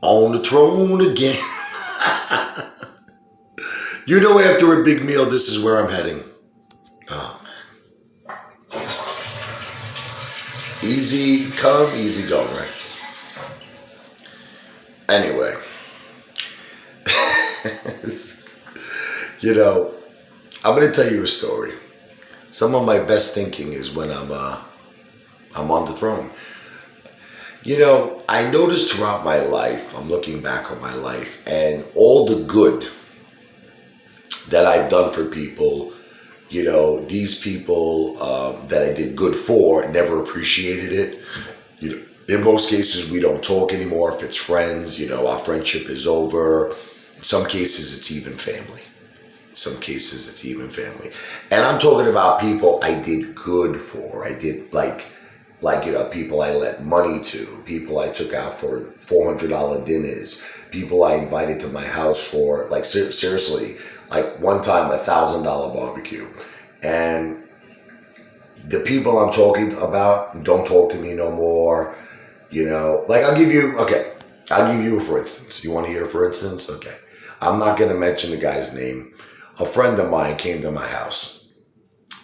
On the throne again. You know, after a big meal, this is where I'm heading. Oh, easy come, easy go, right? Anyway, you know, I'm gonna tell you a story. Some of my best thinking is when I'm on the throne. You know, I noticed throughout my life, I'm looking back on my life, and all the good that I've done for people, you know, these people that I did good for never appreciated it. You know, in most cases, we don't talk anymore. If it's friends, you know, our friendship is over. In some cases, it's even family. In some cases, it's even family. And I'm talking about people I did good for. I did you know, people I lent money to, people I took out for $400 dinners, people I invited to my house for, like, seriously, like one time $1,000 barbecue. And the people I'm talking about don't talk to me no more. You know, like I'll give you for instance. You want to hear for instance? Okay. I'm not going to mention the guy's name. A friend of mine came to my house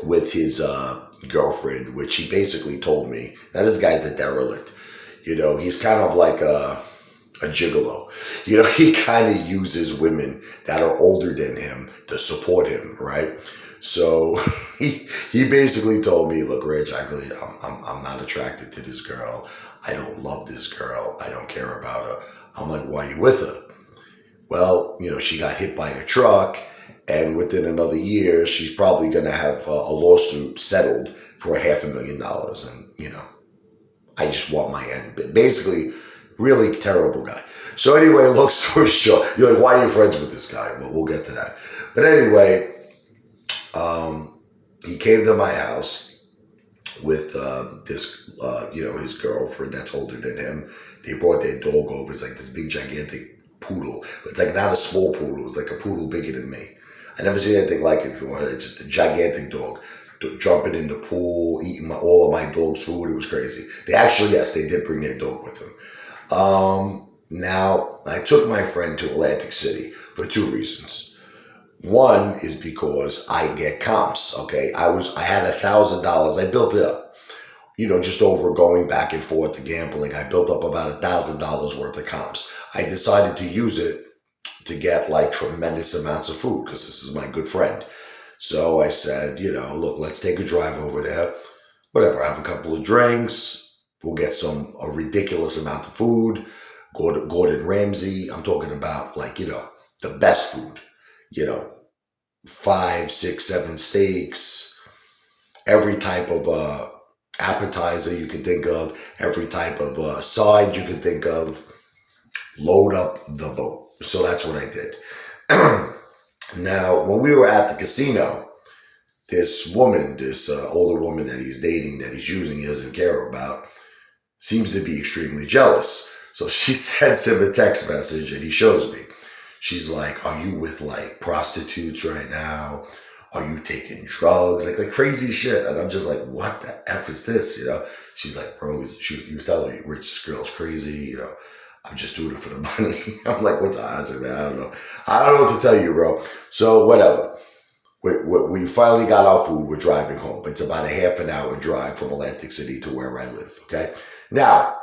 with his girlfriend, which he basically told me that this guy's a derelict. You know, he's kind of like a gigolo. You know, he kind of uses women that are older than him to support him, right? So he basically told me, look, Rich, I'm not attracted to this girl. I don't love this girl. I don't care about her. I'm like, why are you with her? Well, you know, she got hit by a truck, and within another year, she's probably going to have a lawsuit settled for $500,000. And, you know, I just want my end. But basically, really terrible guy. So anyway, long story short, you're like, why are you friends with this guy? Well, we'll get to that. But anyway, he came to my house with you know, his girlfriend that's older than him. They brought their dog over. It's like this big, gigantic poodle. But it's like not a small poodle. It's like a poodle bigger than me. I never seen anything like it before. It's just a gigantic dog. Jumping in the pool, eating all of my dog's food. It was crazy. They actually, yes, they did bring their dog with them. Now, I took my friend to Atlantic City for two reasons. One is because I get comps. Okay, I had $1,000. I built it up. You know, just over going back and forth to gambling. I built up about $1,000 worth of comps. I decided to use it to get like tremendous amounts of food because this is my good friend. So I said, you know, look, let's take a drive over there. Whatever, have a couple of drinks. We'll get a ridiculous amount of food. Go to Gordon Ramsay. I'm talking about, like, you know, the best food. You know, five, six, seven steaks, every type of appetizer you can think of, every type of side you can think of. Load up the boat. So that's what I did. Now, when we were at the casino, this woman, this older woman that he's dating, that he's using, he doesn't care about, seems to be extremely jealous. So she sends him a text message and he shows me. She's like, are you with like prostitutes right now? Are you taking drugs? Like crazy shit. And I'm just like, what the F is this? You know? She's like, bro, he was telling me, Rich, this girl's crazy, you know. I'm just doing it for the money. I'm like, what's the odds of that? I don't know. I don't know what to tell you, bro. So whatever. We finally got our food. We're driving home. It's about a half an hour drive from Atlantic City to where I live. Okay. Now,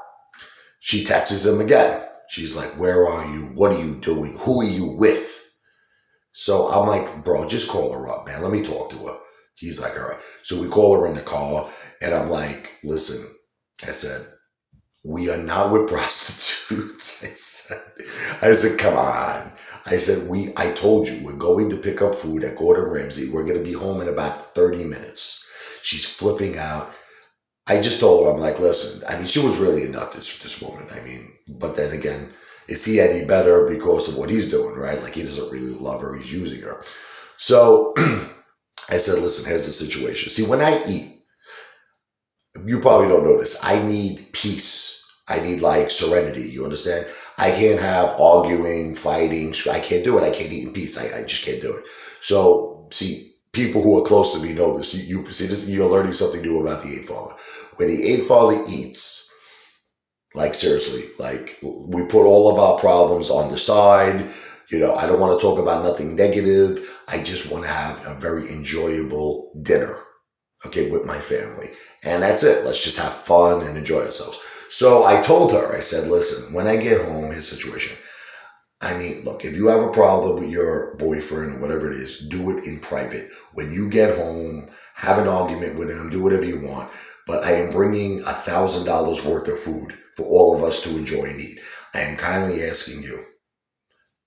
she texts him again. She's like, where are you? What are you doing? Who are you with? So I'm like, bro, just call her up, man. Let me talk to her. He's like, all right. So we call her in the car and I'm like, listen, I said, we are not with prostitutes. I said, come on. I said, I told you, we're going to pick up food at Gordon Ramsay. We're going to be home in about 30 minutes. She's flipping out. I just told her, I'm like, listen, I mean, she was really a nut, this woman. I mean, but then again, is he any better because of what he's doing, right? Like, he doesn't really love her. He's using her. So I said, listen, here's the situation. See, when I eat, you probably don't know this, I need peace. I need like serenity. You understand? I can't have arguing, fighting. I can't do it. I can't eat in peace. I just can't do it. So, see, people who are close to me know this. You see this, you're learning something new about the Apefather. When the Apefather eats, Like seriously, like we put all of our problems on the side. I don't want to talk about nothing negative. I just want to have a very enjoyable dinner, okay, with my family. And that's it. Let's just have fun and enjoy ourselves. So I told her, I said, listen, when I get home, here's the situation. I mean, look, if you have a problem with your boyfriend or whatever it is, do it in private. When you get home, have an argument with him, do whatever you want. But I am bringing $1,000 worth of food for all of us to enjoy and eat. I am kindly asking you,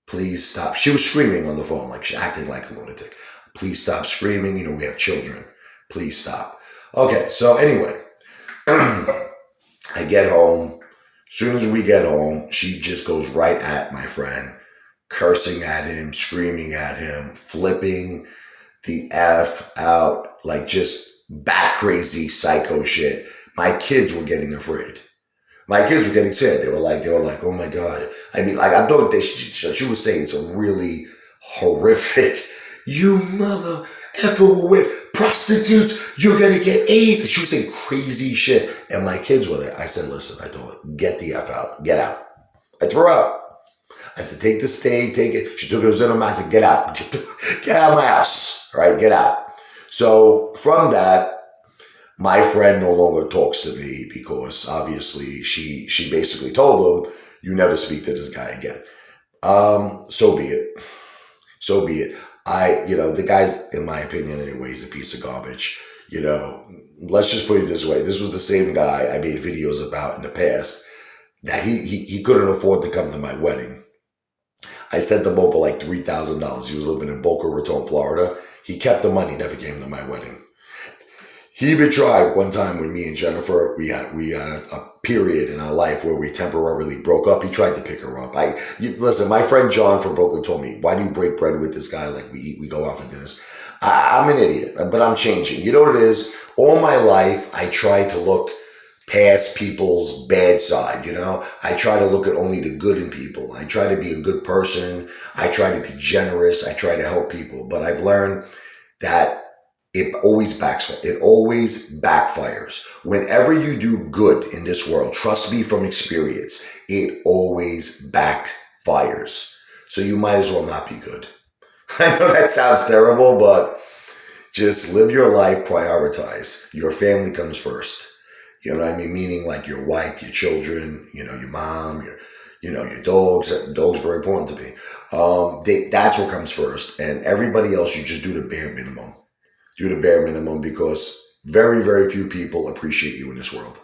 please stop. She was screaming on the phone, like she acted like a lunatic. Please stop screaming. We have children. Please stop. Okay, so anyway, I get home. As soon as we get home, she just goes right at my friend, cursing at him, screaming at him, flipping the F out, like just bat crazy psycho shit. My kids were getting afraid. My kids were getting scared. They were like, oh my God. I mean, like, I thought she was saying some really horrific, you mother effer with prostitutes, you're gonna get AIDS. And she was saying crazy shit. And my kids were there. I said, listen, I told her, get the F out, get out. I threw her out. I said, take the steak, take it. She took it, in her mouth. I said, get out. Get out of my house. All right, get out. So from that, my friend no longer talks to me because obviously she basically told him, you never speak to this guy again. So be it. So be it. The guy's, in my opinion anyway, he's a piece of garbage. Let's just put it this way. This was the same guy I made videos about in the past that he couldn't afford to come to my wedding. I sent him over like $3,000. He was living in Boca Raton, Florida. He kept the money, never came to my wedding. He even tried one time when me and Jennifer, we had a period in our life where we temporarily broke up. He tried to pick her up. Listen, my friend John from Brooklyn told me, why do you break bread with this guy? Like we go out for dinners. I'm an idiot, but I'm changing. You know what it is? All my life, I try to look past people's bad side, I try to look at only the good in people. I try to be a good person. I try to be generous. I try to help people. But I've learned that it always backfires. Whenever you do good in this world, trust me from experience, it always backfires. So you might as well not be good. I know that sounds terrible, but just live your life, prioritize. Your family comes first. You know what I mean? Meaning like your wife, your children, your mom, your dogs. Dogs are very important to me. That's what comes first. And everybody else, you just do the bare minimum. Do the bare minimum because very, very few people appreciate you in this world.